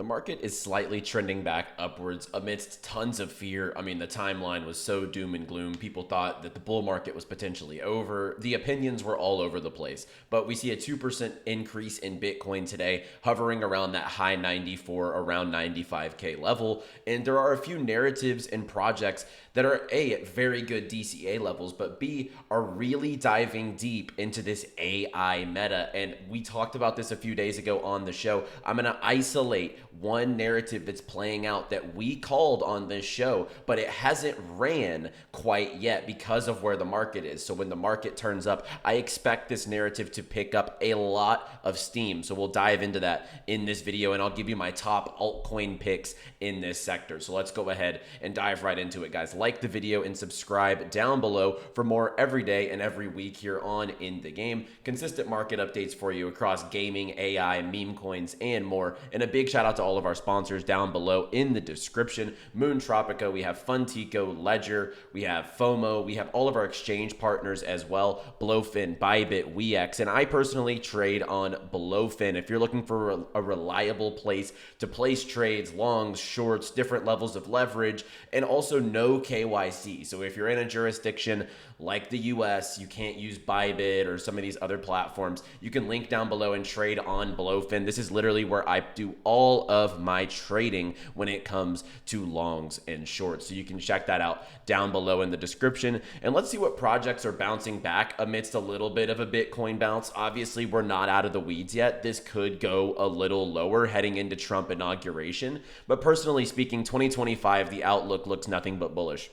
The market is slightly trending back upwards amidst tons of fear. I mean, the timeline was so doom and gloom. People thought that the bull market was potentially over. The opinions were all over the place. But we see a 2% increase in Bitcoin today, hovering around that high 94, around 95K level. And there are a few narratives and projects that are A, at very good DCA levels, but B, are really diving deep into this AI meta. And we talked about this a few days ago on the show. I'm going to isolate one narrative that's playing out that we called on this show, but it hasn't ran quite yet because of where the market is. So when the market turns up, I expect this narrative to pick up a lot of steam. So we'll dive into that in this video, and I'll give you my top altcoin picks in this sector. So let's go ahead and dive right into it, guys. Like the video and subscribe down below for more every day and every week here on In the Game. Consistent market updates for you across gaming, AI, meme coins, and more. And a big shout out to all of our sponsors down below in the description. Moon Tropica, we have Funtico, Ledger, we have FOMO, we have all of our exchange partners as well, Blowfin, Bybit, Wex, and I personally trade on Blowfin. If you're looking for a reliable place to place trades, longs, shorts, different levels of leverage, and also no KYC. So if you're in a jurisdiction like the US, you can't use Bybit or some of these other platforms, you can link down below and trade on Blowfin. This is literally where I do all of my trading when it comes to longs and shorts. So you can check that out down below in the description. And let's see what projects are bouncing back amidst a little bit of a Bitcoin bounce. Obviously, we're not out of the weeds yet. This could go a little lower heading into Trump inauguration. But personally speaking, 2025, the outlook looks nothing but bullish.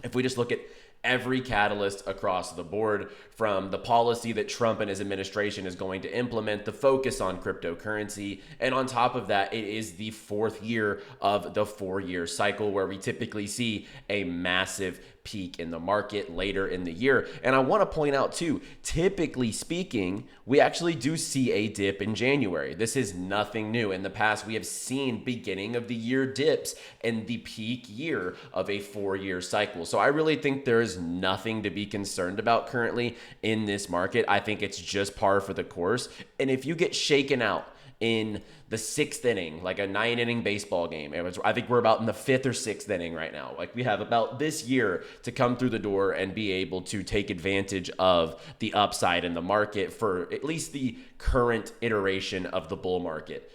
If we just look at every catalyst across the board, from the policy that Trump and his administration is going to implement, the focus on cryptocurrency, and on top of that, it is the fourth year of the 4-year cycle where we typically see a massive peak in the market later in the year. And I want to point out too, typically speaking, we actually do see a dip in January. This is nothing new. In the past, we have seen beginning of the year dips in the peak year of a 4-year cycle. So I really think there is nothing to be concerned about currently in this market. I think it's just par for the course. And if you get shaken out in the 6th inning, like a 9-inning baseball game, I think we're about in the 5th or 6th inning right now. Like, we have about this year to come through the door and be able to take advantage of the upside in the market for at least the current iteration of the bull market.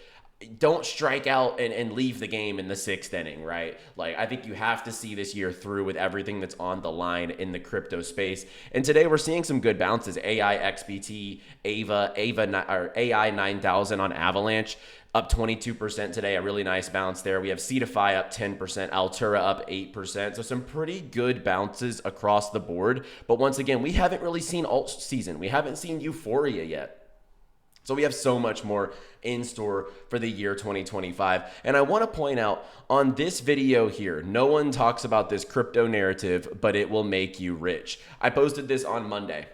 Don't strike out and leave the game in the 6th inning, right? Like, I think you have to see this year through with everything that's on the line in the crypto space. And today we're seeing some good bounces. AI XBT, AI 9000 on Avalanche, up 22% today, a really nice bounce there. We have 𝗓 up 10%, Altura up 8%. So some pretty good bounces across the board. But once again, we haven't really seen alt season. We haven't seen euphoria yet. So we have so much more in store for the year 2025. And I want to point out on this video here, no one talks about this crypto narrative, but it will make you rich. I posted this on Monday.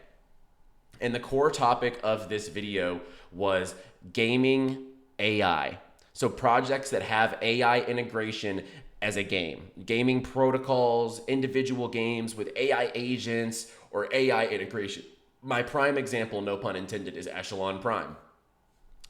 And the core topic of this video was gaming AI. So projects that have AI integration as a game, gaming protocols, individual games with AI agents or AI integration. My prime example, no pun intended, is Echelon Prime.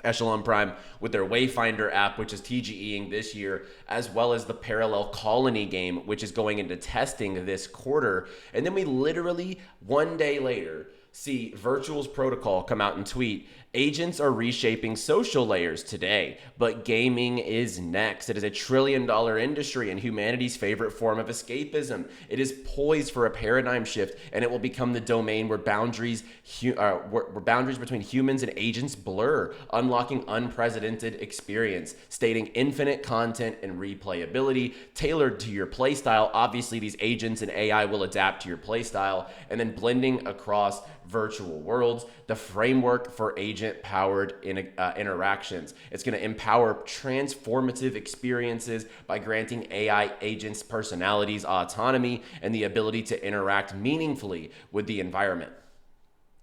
Echelon Prime with their Wayfinder app, which is TGEing this year, as well as the Parallel Colony game, which is going into testing this quarter. And then we literally, one day later, see Virtual's protocol come out and tweet, agents are reshaping social layers today, but gaming is next. It is a $1 trillion industry and humanity's favorite form of escapism. It is poised for a paradigm shift, and it will become the domain where boundaries between humans and agents blur, unlocking unprecedented experience, stating infinite content and replayability tailored to your playstyle. Obviously, these agents and AI will adapt to your playstyle, and then blending across virtual worlds, the framework for agent-powered interactions. It's going to empower transformative experiences by granting AI agents personalities, autonomy, and the ability to interact meaningfully with the environment.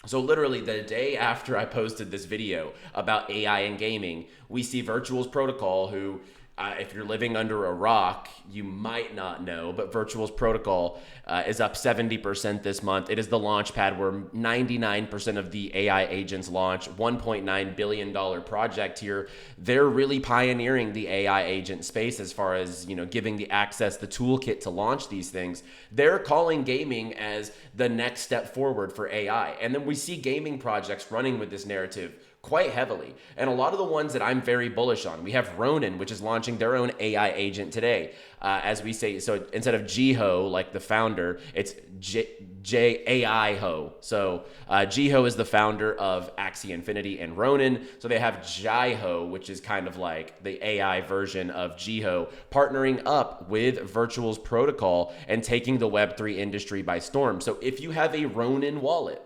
So literally the day after I posted this video about AI and gaming, we see Virtual's protocol, who If you're living under a rock, you might not know, but Virtuals Protocol is up 70% this month. It is the launch pad where 99% of the AI agents launch. $1.9 billion project here. They're really pioneering the AI agent space as far as, giving the access, the toolkit to launch these things. They're calling gaming as the next step forward for AI. And then we see gaming projects running with this narrative quite heavily. And a lot of the ones that I'm very bullish on, we have Ronin, which is launching their own AI agent today. As we say, so instead of 𝗔𝗀, like the founder, it's 𝗓𝗓𝗓𝗓. So 𝗔𝗀 is the founder of Axie Infinity and Ronin. So they have 𝗓𝗓, which is kind of like the AI version of 𝗔𝗀, partnering up with Virtuals Protocol and taking the Web3 industry by storm. So if you have a Ronin wallet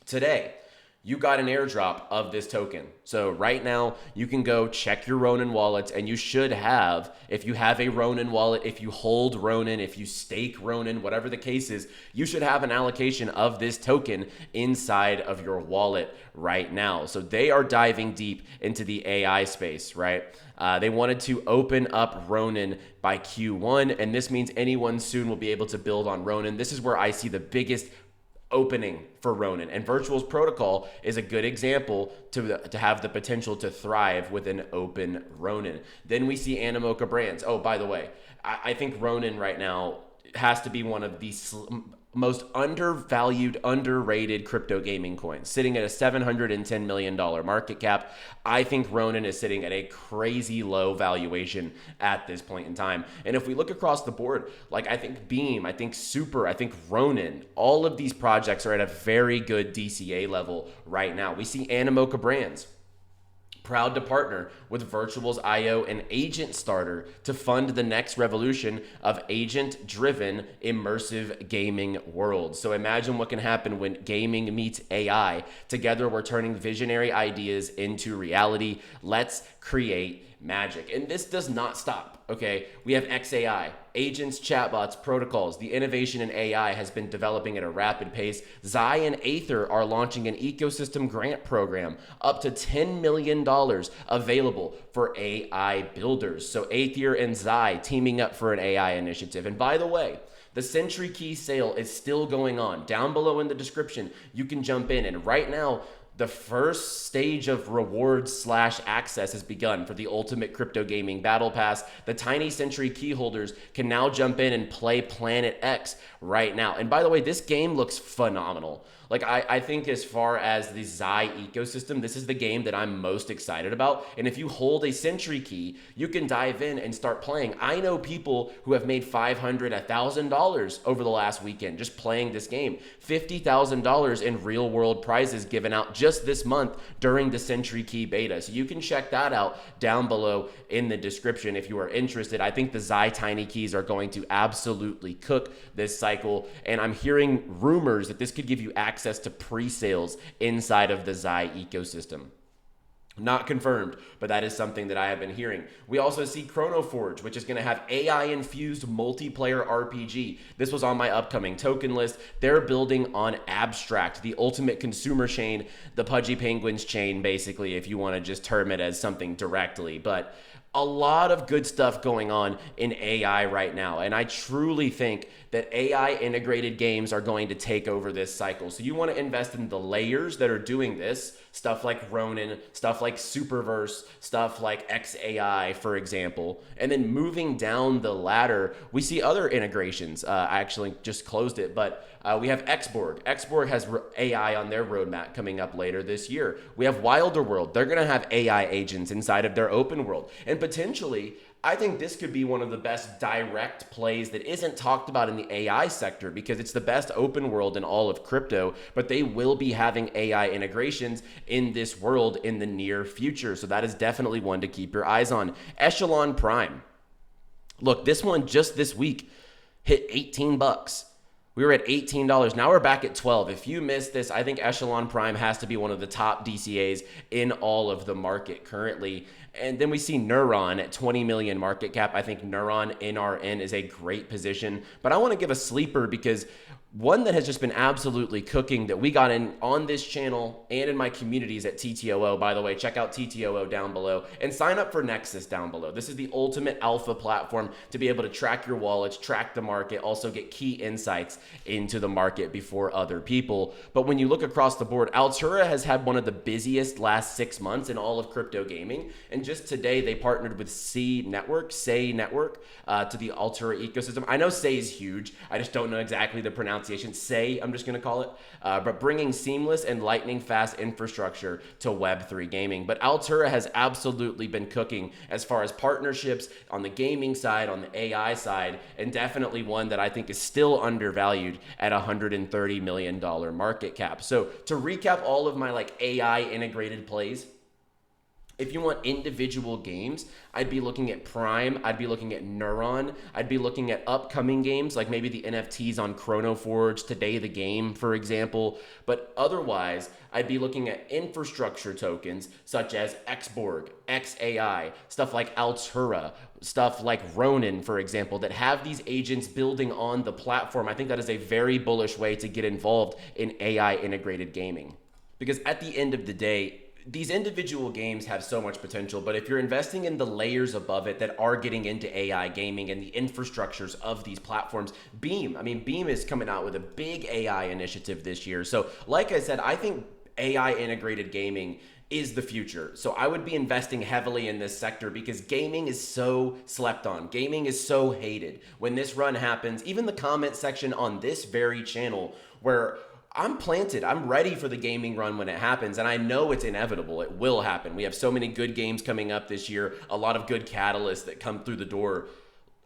today, you got an airdrop of this token. So right now, you can go check your Ronin wallets, and you should have, if you have a Ronin wallet, if you hold Ronin, if you stake Ronin, whatever the case is, you should have an allocation of this token inside of your wallet right now. So they are diving deep into the AI space, right? They wanted to open up Ronin by Q1, and this means anyone soon will be able to build on Ronin. This is where I see the biggest opening for Ronin, and Virtuals Protocol is a good example to have the potential to thrive with an open Ronin. Then we see Animoca Brands. Oh, by the way, I think Ronin right now has to be one of the most undervalued, underrated crypto gaming coins, sitting at a $710 million market cap. I think Ronin is sitting at a crazy low valuation at this point in time. And if we look across the board, like I think Beam, I think Super, I think Ronin, all of these projects are at a very good DCA level right now. We see Animoca Brands proud to partner with Virtuals.io and Agent Starter to fund the next revolution of agent-driven immersive gaming worlds. So imagine what can happen when gaming meets AI. Together, we're turning visionary ideas into reality. Let's create magic. And this does not stop, okay? We have XAI, agents, chatbots, protocols. The innovation in AI has been developing at a rapid pace. Zai and Aether are launching an ecosystem grant program, up to $10 million available for AI builders. So Aether and Zai teaming up for an AI initiative. And by the way, the Sentry Key sale is still going on. Down below in the description, you can jump in. And right now, the first stage of rewards/access has begun for the Ultimate Crypto Gaming Battle Pass. The tiny Sentry Key holders can now jump in and play Planet X right now. And by the way, this game looks phenomenal. Like, I think as far as the Zai ecosystem, this is the game that I'm most excited about. And if you hold a Sentry Key, you can dive in and start playing. I know people who have made $500, $1,000 over the last weekend just playing this game. $50,000 in real world prizes given out just this month during the Sentry Key beta. So you can check that out down below in the description if you are interested. I think the Zai Tiny Keys are going to absolutely cook this cycle. And I'm hearing rumors that this could give you access to pre-sales inside of the Zai ecosystem. Not confirmed, but that is something that I have been hearing. We also see Chrono Forge, which is going to have AI-infused multiplayer RPG. This was on my upcoming token list. They're building on Abstract, the ultimate consumer chain, the Pudgy Penguins chain, basically, if you want to just term it as something directly. But a lot of good stuff going on in AI right now. And I truly think that AI integrated games are going to take over this cycle. So you want to invest in the layers that are doing this, stuff like Ronin, stuff like Superverse, stuff like XAI, for example. And then moving down the ladder, we see other integrations. I actually just closed it, but we have Xborg. Xborg has AI on their roadmap coming up later this year. We have Wilder World. They're going to have AI agents inside of their open world. And potentially, I think this could be one of the best direct plays that isn't talked about in the AI sector because it's the best open world in all of crypto, but they will be having AI integrations in this world in the near future. So that is definitely one to keep your eyes on. Echelon Prime. Look, this one just this week hit 18 bucks. We were at $18. Now we're back at 12. If you missed this, I think Echelon Prime has to be one of the top DCAs in all of the market currently. And then we see Neuron at 20 million market cap. I think Neuron NRN is a great position, but I want to give a sleeper because one that has just been absolutely cooking that we got in on this channel and in my communities at TTOO. By the way, check out TTOO down below and sign up for Nexus down below. This is the ultimate alpha platform to be able to track your wallets, track the market, also get key insights into the market before other people. But when you look across the board, Altura has had one of the busiest last 6 months in all of crypto gaming. And just today, they partnered with 𝗓 Network to the Altura ecosystem. I know 𝗓 is huge. I just don't know exactly the pronunciation. 𝗓, I'm just going to call it, but bringing seamless and lightning fast infrastructure to Web3 gaming. But Altura has absolutely been cooking as far as partnerships on the gaming side, on the AI side, and definitely one that I think is still undervalued at $130 million market cap. So to recap all of my AI integrated plays, if you want individual games, I'd be looking at Prime, I'd be looking at Neuron, I'd be looking at upcoming games like maybe the NFTs on 𝗏𝗏𝗏, Today the Game, for example. But otherwise, I'd be looking at infrastructure tokens such as XBorg, XAI, stuff like Altura, stuff like Ronin, for example, that have these agents building on the platform. I think that is a very bullish way to get involved in AI integrated gaming. Because at the end of the day, these individual games have so much potential, but if you're investing in the layers above it that are getting into AI gaming and the infrastructures of these platforms, Beam is coming out with a big AI initiative this year. So like I said, I think AI integrated gaming is the future. So I would be investing heavily in this sector because gaming is so slept on. Gaming is so hated. When this run happens, even the comment section on this very channel where I'm planted. I'm ready for the gaming run when it happens, and I know it's inevitable. It will happen. We have so many good games coming up this year, a lot of good catalysts that come through the door.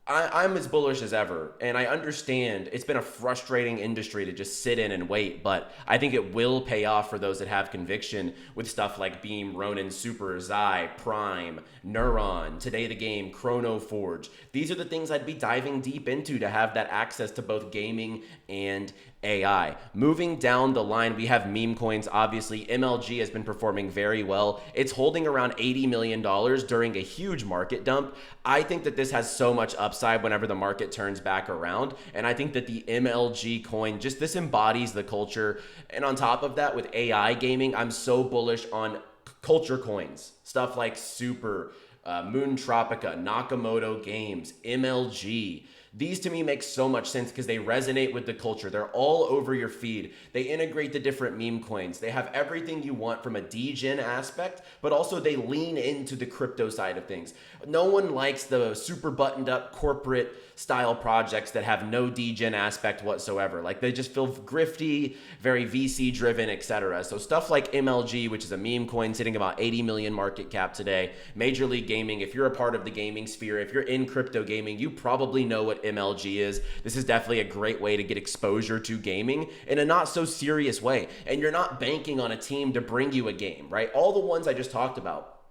I'm as bullish as ever, and I understand it's been a frustrating industry to just sit in and wait, but I think it will pay off for those that have conviction with stuff like Beam, Ronin, Super, 𝗓, Prime, Neuron, Today the Game, 𝗏𝗏𝗏. These are the things I'd be diving deep into to have that access to both gaming and AI. Moving down the line, we have meme coins. Obviously, MLG has been performing very well. It's holding around $80 million during a huge market dump. I think that this has so much upside whenever the market turns back around. And I think that the MLG coin, just this embodies the culture. And on top of that, with AI gaming, I'm so bullish on culture coins. Stuff like Super, Moon Tropica, Nakamoto Games, MLG. These to me make so much sense because they resonate with the culture. They're all over your feed. They integrate the different meme coins. They have everything you want from a degen aspect, but also they lean into the crypto side of things. No one likes the super buttoned up corporate style projects that have no degen aspect whatsoever. Like they just feel grifty, very VC driven, etc. So stuff like MLG, which is a meme coin sitting about 80 million market cap today. Major League Gaming, if you're a part of the gaming sphere, if you're in crypto gaming, you probably know what MLG is. This is definitely a great way to get exposure to gaming in a not so serious way. And you're not banking on a team to bring you a game, right? All the ones I just talked about,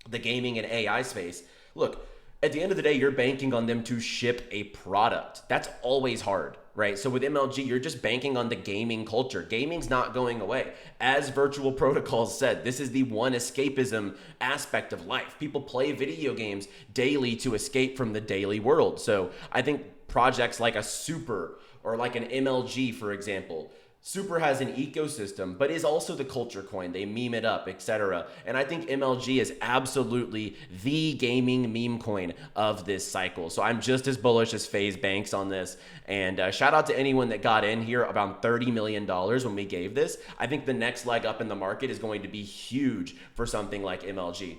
the gaming and AI space, look, at the end of the day, you're banking on them to ship a product. That's always hard, right? So with MLG, you're just banking on the gaming culture. Gaming's not going away. As Virtual Protocols said, this is the one escapism aspect of life. People play video games daily to escape from the daily world. So I think projects like a Super or like an MLG, for example, Super has an ecosystem, but is also the culture coin. They meme it up, etc. And I think MLG is absolutely the gaming meme coin of this cycle. So I'm just as bullish as FaZe Banks on this. And shout out to anyone that got in here around $30 million when we gave this. I think the next leg up in the market is going to be huge for something like MLG.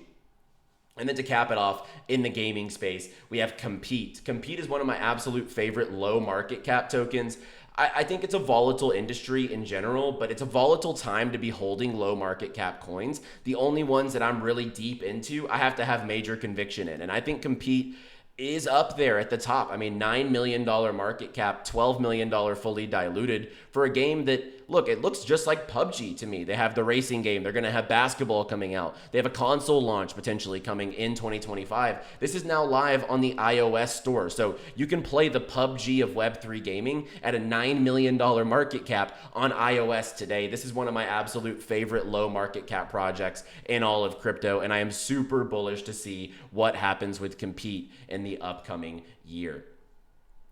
And then to cap it off, in the gaming space, we have Compete. Compete is one of my absolute favorite low market cap tokens. I think it's a volatile industry in general, but it's a volatile time to be holding low market cap coins. The only ones that I'm really deep into, I have to have major conviction in. And I think Compete is up there at the top. I mean, $9 million market cap, $12 million fully diluted for a game that, look, it looks just like PUBG to me. They have the racing game. They're going to have basketball coming out. They have a console launch potentially coming in 2025. This is now live on the iOS store. So you can play the PUBG of Web3 gaming at a $9 million market cap on iOS today. This is one of my absolute favorite low market cap projects in all of crypto. And I am super bullish to see what happens with Compete in the upcoming year.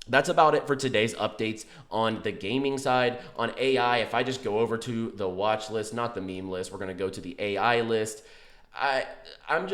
That's about it for today's updates on the gaming side. On AI, if I just go over to the watch list, not the meme list, we're going to go to the AI list. I'm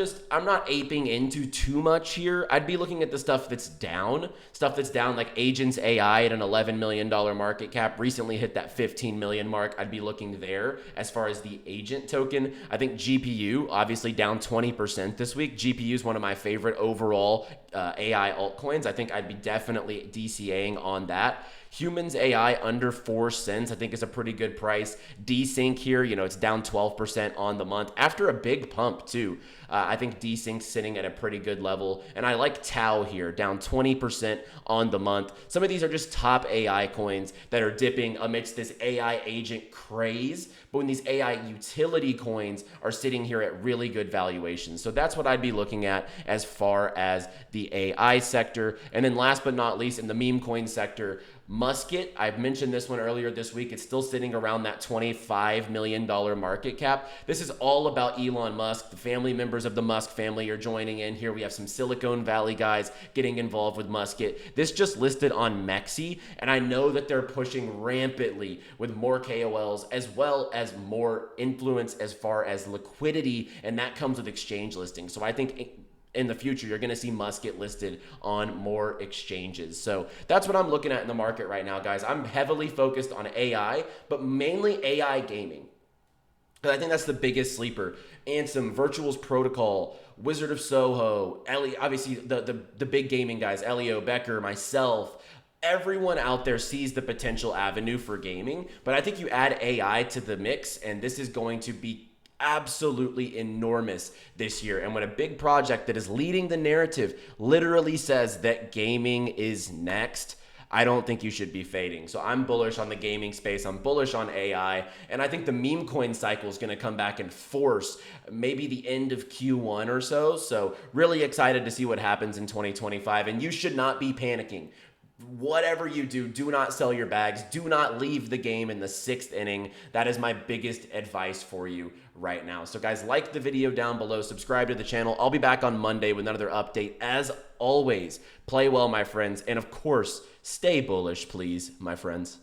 not aping into too much here. I'd be looking at the stuff that's down like Agents AI at an $11 million market cap, recently hit that 15 million mark. I'd be looking there as far as the agent token. I think GPU, obviously down 20% this week. GPU is one of my favorite overall AI altcoins. I think I'd be definitely DCAing on that. Humans AI under 4 cents, I think is a pretty good price. Desync here, it's down 12% on the month after a big pump too. I think Desync's sitting at a pretty good level. And I like Tau here, down 20% on the month. Some of these are just top AI coins that are dipping amidst this AI agent craze. But when these AI utility coins are sitting here at really good valuations. So that's what I'd be looking at as far as the AI sector. And then last but not least, in the meme coin sector, Musket, I've mentioned this one earlier this week. It's still sitting around that $25 million market cap. This is all about Elon Musk. The family members of the Musk family are joining in here. We have some Silicon Valley guys getting involved with Musket. This just listed on Mexi, and I know that they're pushing rampantly with more KOLs as well as more influence as far as liquidity, and that comes with exchange listings. So I think in the future, you're going to see Musket listed on more exchanges. So that's what I'm looking at in the market right now, guys. I'm heavily focused on AI, but mainly AI gaming. I think that's the biggest sleeper. And some Virtuals Protocol, Wizard of Soho, Ellie, obviously the big gaming guys, 𝗟𝗩𝗑𝗪, myself. Everyone out there sees the potential avenue for gaming, but I think you add AI to the mix, and this is going to be absolutely enormous this year. And when a big project that is leading the narrative literally says that gaming is next, I don't think you should be fading. So I'm bullish on the gaming space. I'm bullish on AI. And I think the meme coin cycle is going to come back in force, maybe the end of Q1 or so. So really excited to see what happens in 2025. And you should not be panicking. Whatever you do, do not sell your bags. Do not leave the game in the 6th inning. That is my biggest advice for you right now. So guys, like the video down below, subscribe to the channel. I'll be back on Monday with another update. As always, play well, my friends. And of course, stay bullish, please, my friends.